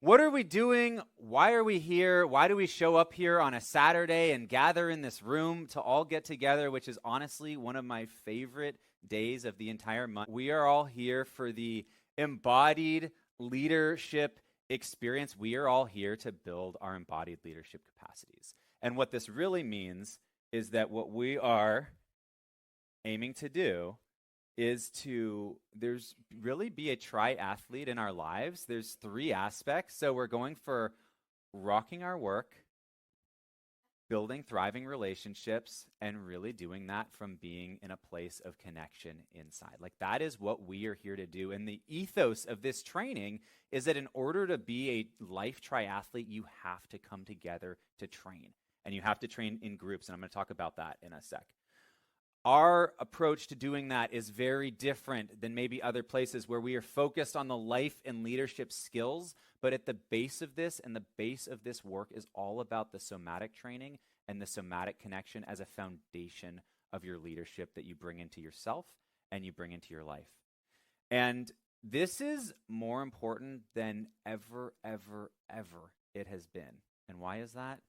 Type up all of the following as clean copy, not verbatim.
What are we doing? Why are we here? Why do we show up here on a Saturday and gather in this room to all get together, which is honestly one of my favorite days of the entire month? We are all here for the embodied leadership experience. We are all here to build our embodied leadership capacities. And what this really means is that what we are aiming to do is to there's really be a triathlete in our lives. There's three aspects. So we're going for rocking our work, building thriving relationships, and really doing that from being in a place of connection inside. Like that is what we are here to do. And the ethos of this training is that in order to be a life triathlete, you have to come together to train. And you have to train in groups. And I'm going to talk about that in a sec. Our approach to doing that is very different than maybe other places where we are focused on the life and leadership skills, but at the base of this and the base of this work is all about the somatic training and the somatic connection as a foundation of your leadership that you bring into yourself and you bring into your life. And this is more important than ever it has been. And why is that?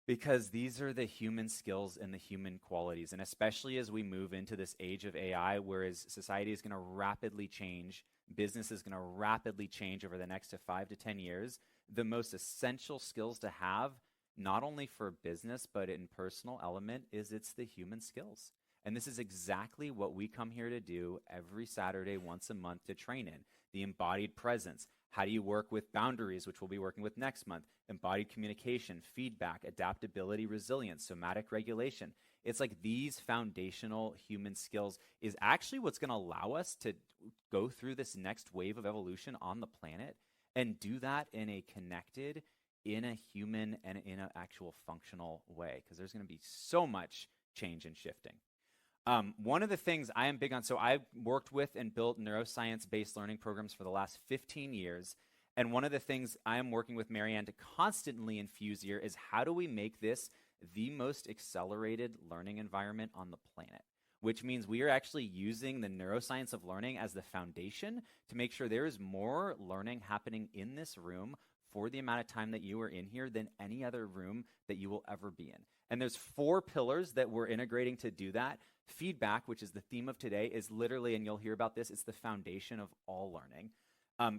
Because these are the human skills and the human qualities. And especially as we move into this age of AI, whereas society is going to rapidly change, business is going to rapidly change over the next 5 to 10 years, the most essential skills to have, not only for business, but in personal element, is it's the human skills. And this is exactly what we come here to do every Saturday, once a month, to train in. The embodied presence. How do you work with boundaries, which we'll be working with next month? Embodied communication, feedback, adaptability, resilience, somatic regulation. It's like these foundational human skills is actually what's going to allow us to go through this next wave of evolution on the planet and do that in a connected, in a human, and in an actual functional way, because there's going to be so much change and shifting. One of the things I am big on, so I've worked with and built neuroscience-based learning programs for the last 15 years, and one of the things I am working with Marianne to constantly infuse here is how do we make this the most accelerated learning environment on the planet? Which means we are actually using the neuroscience of learning as the foundation to make sure there is more learning happening in this room for the amount of time that you are in here than any other room that you will ever be in. And there's 4 pillars that we're integrating to do that. Feedback, which is the theme of today, is literally, and you'll hear about this, it's the foundation of all learning.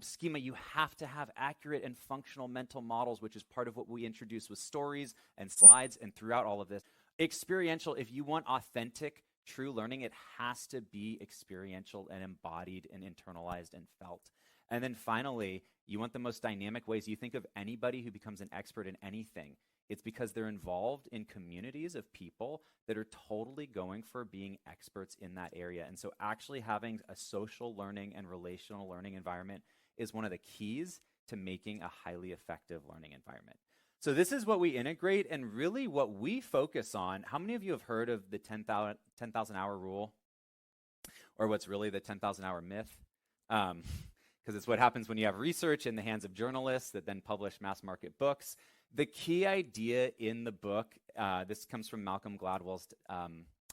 Schema, you have to have accurate and functional mental models, which is part of what we introduce with stories and slides and throughout all of this. Experiential, if you want authentic, true learning, it has to be experiential and embodied and internalized and felt. And then finally, you want the most dynamic ways. You think of anybody who becomes an expert in anything. It's because they're involved in communities of people that are totally going for being experts in that area. And so actually having a social learning and relational learning environment is one of the keys to making a highly effective learning environment. So this is what we integrate and really what we focus on. How many of you have heard of the 10,000 hour rule? Or what's really the 10,000 hour myth? Because it's what happens when you have research in the hands of journalists that then publish mass market books. The key idea in the book, this comes from Malcolm Gladwell's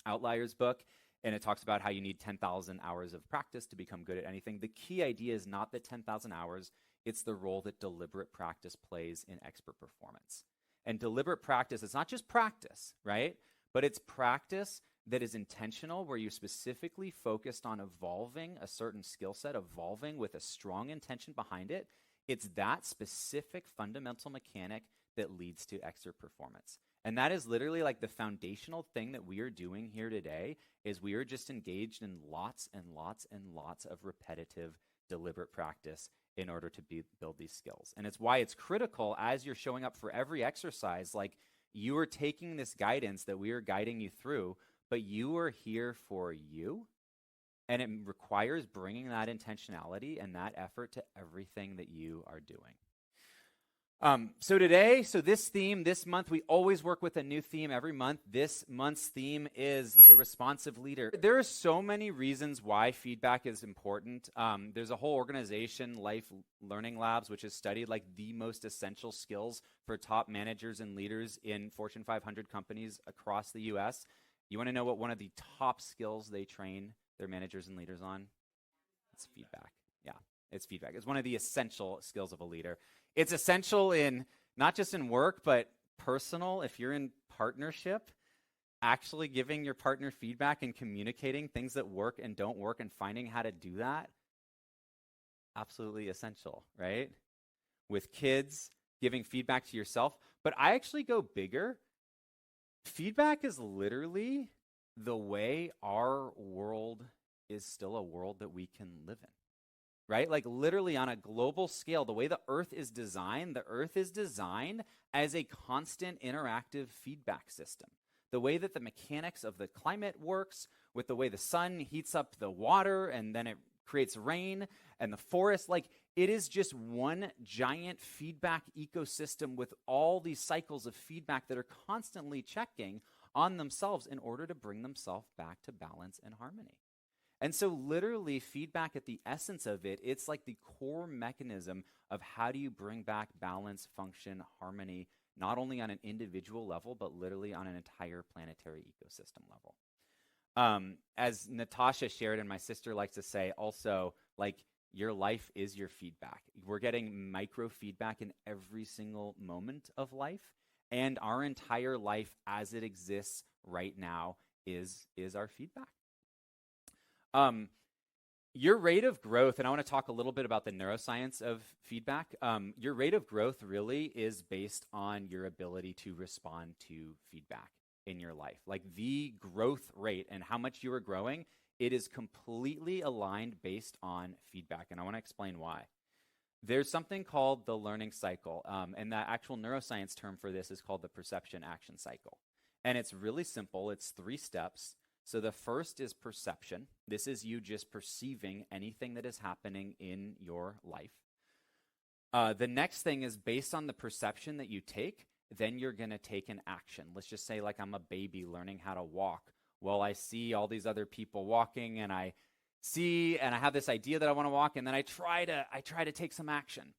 Outliers book, and it talks about how you need 10,000 hours of practice to become good at anything. The key idea is not the 10,000 hours, it's the role that deliberate practice plays in expert performance. And deliberate practice, it's not just practice, right? But it's practice that is intentional, where you're specifically focused on evolving a certain skill set, evolving with a strong intention behind it. It's that specific fundamental mechanic that leads to expert performance. And that is literally like the foundational thing that we are doing here today is we are just engaged in lots and lots and lots of repetitive, deliberate practice in order to build these skills. And it's why it's critical as you're showing up for every exercise, like you are taking this guidance that we are guiding you through, but you are here for you. And it requires bringing that intentionality and that effort to everything that you are doing. So this theme, this month, we always work with a new theme every month. This month's theme is the responsive leader. There are so many reasons why feedback is important. There's a whole organization, Life Learning Labs, which has studied like the most essential skills for top managers and leaders in Fortune 500 companies across the US. You want to know what one of the top skills they train their managers and leaders on? It's feedback. Yeah. It's feedback. It's one of the essential skills of a leader. It's essential in not just in work, but personal. If you're in partnership, actually giving your partner feedback and communicating things that work and don't work and finding how to do that, absolutely essential, right? With kids, giving feedback to yourself. But I actually go bigger. Feedback is literally the way our world is still a world that we can live in, right? Like literally on a global scale, the way the earth is designed as a constant interactive feedback system. The way that the mechanics of the climate works, with the way the sun heats up the water and then it creates rain and the forest, like it is just one giant feedback ecosystem with all these cycles of feedback that are constantly checking on themselves in order to bring themselves back to balance and harmony. And so literally feedback at the essence of it, it's like the core mechanism of how do you bring back balance, function, harmony, not only on an individual level, but literally on an entire planetary ecosystem level. As Natasha shared, and my sister likes to say also, like your life is your feedback. We're getting micro feedback in every single moment of life, and our entire life as it exists right now is our feedback. Your rate of growth, and I want to talk a little bit about the neuroscience of feedback. Your rate of growth really is based on your ability to respond to feedback in your life. Like the growth rate and how much you are growing, it is completely aligned based on feedback. And I want to explain why. There's something called the learning cycle, and the actual neuroscience term for this is called the perception action cycle. And it's really simple. It's 3 steps. So the first is perception. This is you just perceiving anything that is happening in your life. The next thing is based on the perception that you take, then you're going to take an action. Let's just say like I'm a baby learning how to walk. Well, I see all these other people walking and I have this idea that I want to walk, and then I try to take some action.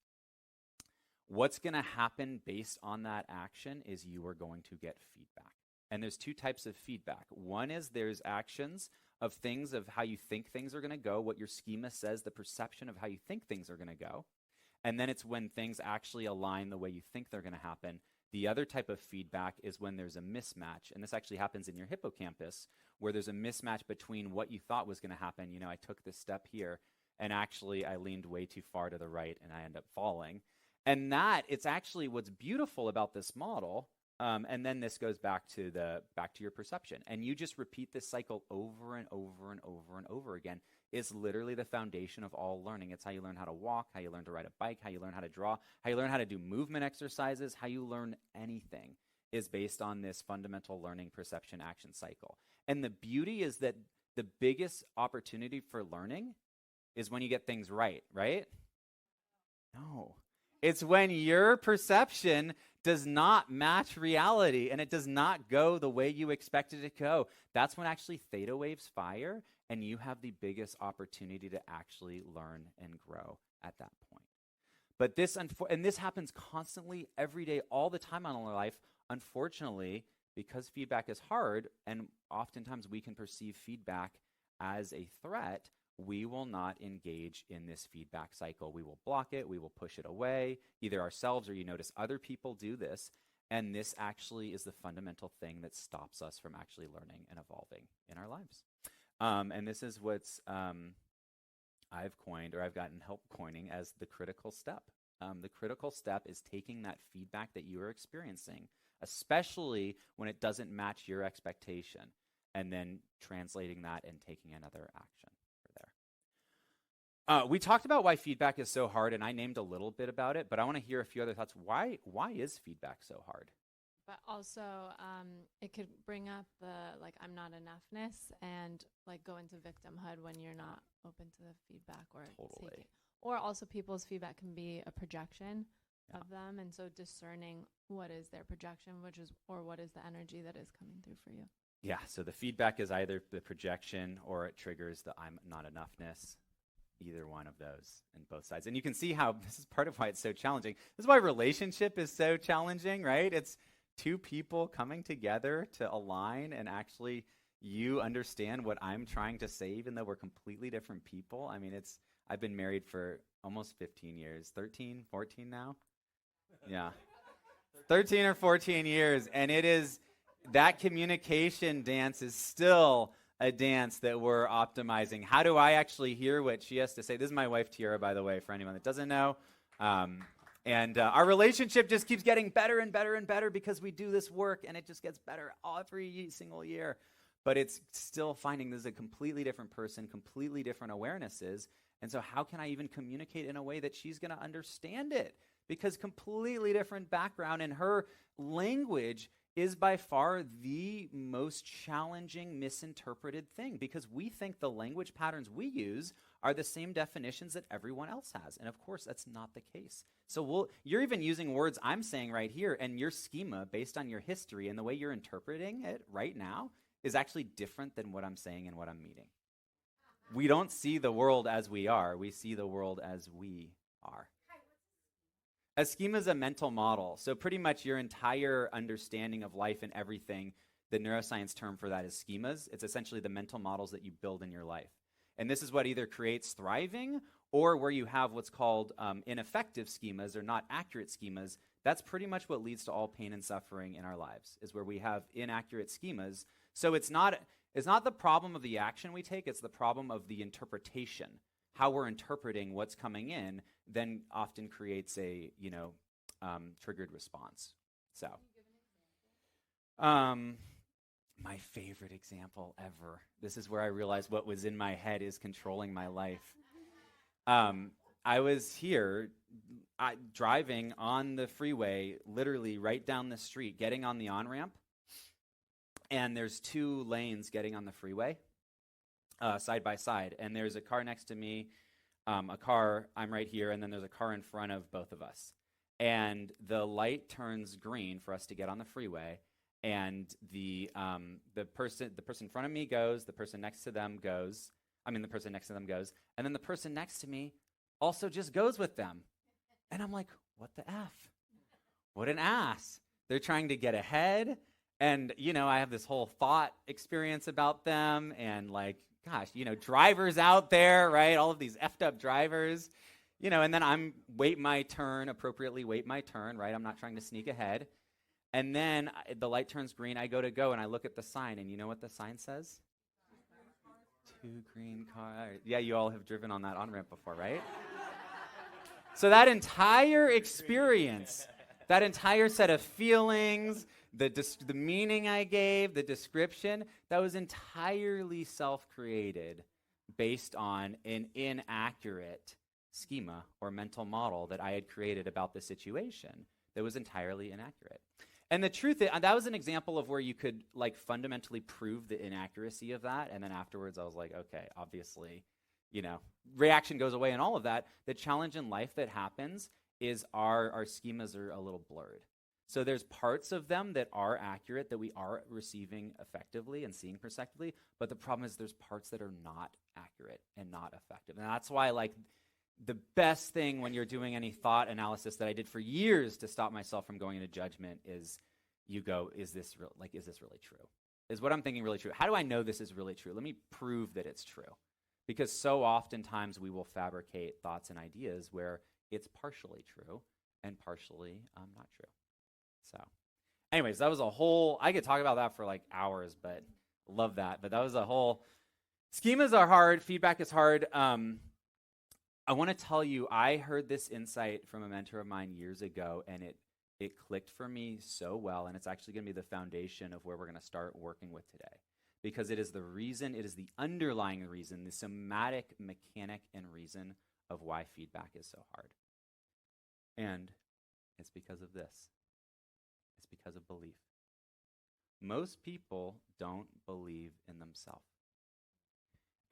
What's going to happen based on that action is you are going to get feedback. And there's 2 types of feedback. One is there's actions of things of how you think things are going to go, what your schema says, the perception of how you think things are going to go. And then it's when things actually align the way you think they're going to happen. The other type of feedback is when there's a mismatch. And this actually happens in your hippocampus, where there's a mismatch between what you thought was going to happen. You know, I took this step here, and actually I leaned way too far to the right, and I end up falling. And it's actually what's beautiful about this model. And then this goes back to your perception. And you just repeat this cycle over and over and over and over again. It's literally the foundation of all learning. It's how you learn how to walk, how you learn to ride a bike, how you learn how to draw, how you learn how to do movement exercises, how you learn anything is based on this fundamental learning perception action cycle. And the beauty is that the biggest opportunity for learning is when you get things right? No. It's when your perception does not match reality and it does not go the way you expected it to go. That's when actually theta waves fire and you have the biggest opportunity to actually learn and grow at that point. But this happens constantly, every day, all the time in our life. Unfortunately, because feedback is hard and oftentimes we can perceive feedback as a threat, we will not engage in this feedback cycle. We will block it. We will push it away, either ourselves or you notice other people do this. And this actually is the fundamental thing that stops us from actually learning and evolving in our lives. And this is what's I've coined, or I've gotten help coining, as the critical step. The critical step is taking that feedback that you are experiencing, especially when it doesn't match your expectation, and then translating that and taking another action. We talked about why feedback is so hard, and I named a little bit about it, but I want to hear a few other thoughts. Why is feedback so hard? But also, it could bring up the, like, I'm not enoughness and, like, go into victimhood when you're not open to the feedback or Totally. taking. Or also people's feedback can be a projection of them, and so discerning what is their projection, or what is the energy that is coming through for you. Yeah, so the feedback is either the projection or it triggers the I'm not enoughness. Either one of those in both sides. And you can see how this is part of why it's so challenging. This is why relationship is so challenging, right? It's 2 people coming together to align, and actually you understand what I'm trying to say, even though we're completely different people. I mean, I've been married for almost 15 years, 13, 14 now. Yeah. 13 or 14 years. And it is, that communication dance is still a dance that we're optimizing. How do I actually hear what she has to say? This is my wife, Tiara, by the way, for anyone that doesn't know. And our relationship just keeps getting better and better and better because we do this work, and it just gets better every single year. But it's still finding this is a completely different person, completely different awarenesses. And so how can I even communicate in a way that she's going to understand it? Because completely different background, and her language is by far the most challenging, misinterpreted thing, because we think the language patterns we use are the same definitions that everyone else has. And of course, that's not the case. So you're even using words I'm saying right here, and your schema, based on your history and the way you're interpreting it right now, is actually different than what I'm saying and what I'm meaning. We don't see the world as we are. We see the world as we are. A schema is a mental model. So pretty much your entire understanding of life and everything, the neuroscience term for that is schemas. It's essentially the mental models that you build in your life. And this is what either creates thriving or where you have what's called ineffective schemas or not accurate schemas. That's pretty much what leads to all pain and suffering in our lives, is where we have inaccurate schemas. So it's not the problem of the action we take, it's the problem of the interpretation. How we're interpreting what's coming in then often creates a, triggered response. So, my favorite example ever. This is where I realized what was in my head is controlling my life. I was here driving on the freeway, literally right down the street, getting on the on-ramp, and there's 2 lanes getting on the freeway, side by side, and there's a car next to me, I'm right here, and then there's a car in front of both of us. And the light turns green for us to get on the freeway, and the person in front of me goes, the person next to them goes, and then the person next to me also just goes with them. And I'm like, what the F? What an ass. They're trying to get ahead, and, I have this whole thought experience about them, and gosh, drivers out there, right? All of these effed up drivers, and then I'm appropriately wait my turn, right? I'm not trying to sneak ahead. And then the light turns green, I go, and I look at the sign, and you know what the sign says? 2 green cars. Yeah, you all have driven on that on-ramp before, right? So that entire experience, that entire set of feelings, the meaning I gave, the description, that was entirely self-created based on an inaccurate schema or mental model that I had created about the situation that was entirely inaccurate. And the truth is, that was an example of where you could fundamentally prove the inaccuracy of that, and then afterwards I was like, okay, obviously, reaction goes away and all of that. The challenge in life that happens is our schemas are a little blurred. So there's parts of them that are accurate, that we are receiving effectively and seeing perceptively, but the problem is there's parts that are not accurate and not effective. And that's why the best thing when you're doing any thought analysis that I did for years to stop myself from going into judgment is you go, is this really true? Is what I'm thinking really true? How do I know this is really true? Let me prove that it's true. Because so oftentimes we will fabricate thoughts and ideas where it's partially true and partially not true. So anyways, that was a whole, I could talk about that for hours, but love that. But that was a whole, schemas are hard, feedback is hard. I want to tell you, I heard this insight from a mentor of mine years ago, and it clicked for me so well, and it's actually going to be the foundation of where we're going to start working with today. Because it is the underlying reason, the somatic mechanic and reason of why feedback is so hard. And it's because of this. It's because of belief. Most people don't believe in themselves.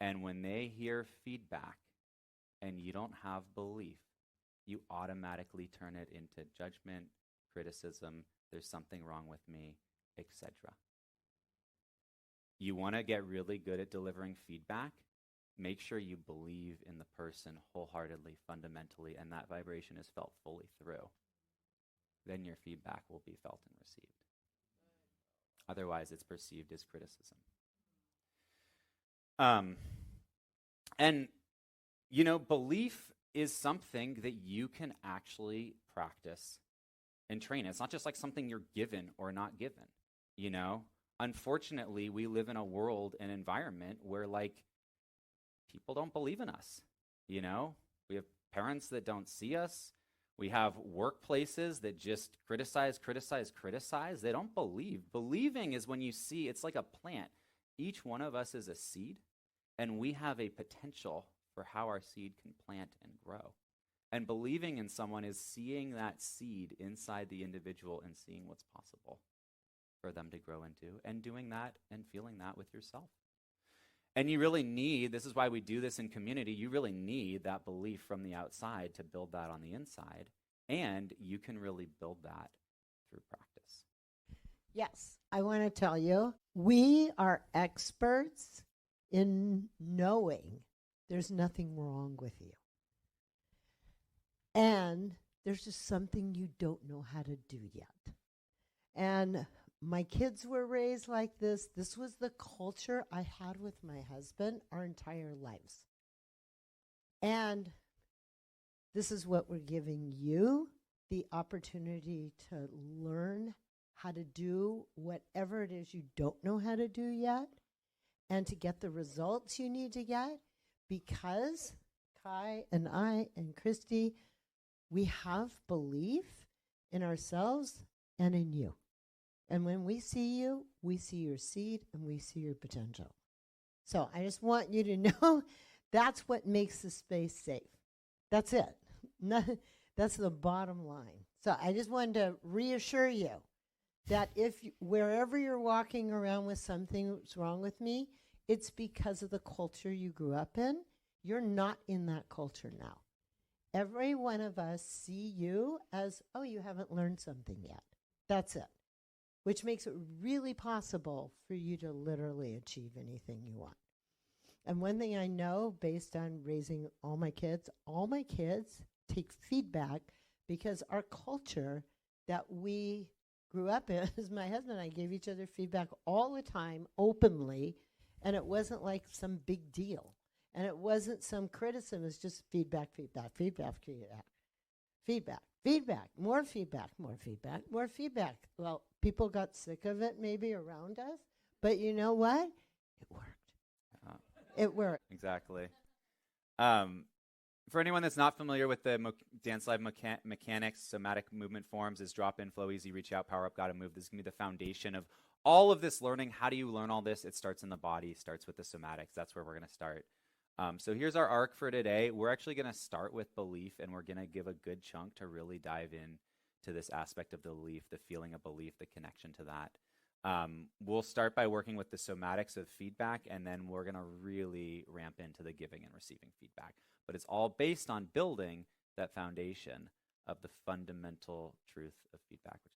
And when they hear feedback and you don't have belief, you automatically turn it into judgment, criticism, there's something wrong with me, etc. You want to get really good at delivering feedback? Make sure you believe in the person wholeheartedly, fundamentally, and that vibration is felt fully through. Then your feedback will be felt and received. Otherwise, it's perceived as criticism. And, belief is something that you can actually practice and train. It's not just like something you're given or not given, you know? Unfortunately, we live in a world and environment where like people don't believe in us, you know? We have parents that don't see us. We have workplaces that just criticize. They don't believe. Believing is when you see, it's like a plant. Each one of us is a seed, and we have a potential for how our seed can plant and grow. And believing in someone is seeing that seed inside the individual and seeing what's possible for them to grow into, and doing that and feeling that with yourself. And you really need, this is why we do this in community, you really need that belief from the outside to build that on the inside. And you can really build that through practice. Yes, I want to tell you, we are experts in knowing there's nothing wrong with you. And there's just something you don't know how to do yet. And my kids were raised like this. This was the culture I had with my husband our entire lives. And this is what we're giving you, the opportunity to learn how to do whatever it is you don't know how to do yet, and to get the results you need to get, because Kai and I and Christy, we have belief in ourselves and in you. And when we see you, we see your seed and we see your potential. So I just want you to know that's what makes the space safe. That's it. That's the bottom line. So I just wanted to reassure you that if wherever you're walking around with something that's wrong with me, it's because of the culture you grew up in. You're not in that culture now. Every one of us see you as, oh, you haven't learned something yet. That's it. Which makes it really possible for you to literally achieve anything you want. And one thing I know, based on raising all my kids take feedback, because our culture that we grew up in, is my husband and I gave each other feedback all the time, openly, and it wasn't like some big deal. And it wasn't some criticism, it's just feedback, more feedback. Well, people got sick of it maybe around us, but you know what? It worked. It worked. Exactly. For anyone that's not familiar with the Dance Live mechanics, somatic movement forms is drop in, flow easy, reach out, power up, gotta move. This is going to be the foundation of all of this learning. How do you learn all this? It starts in the body, starts with the somatics. That's where we're going to start. So here's our arc for today. We're actually going to start with belief, and we're going to give a good chunk to really dive in to this aspect of the belief, the feeling of belief, the connection to that. We'll start by working with the somatics of feedback, and then we're going to really ramp into the giving and receiving feedback. But it's all based on building that foundation of the fundamental truth of feedback, which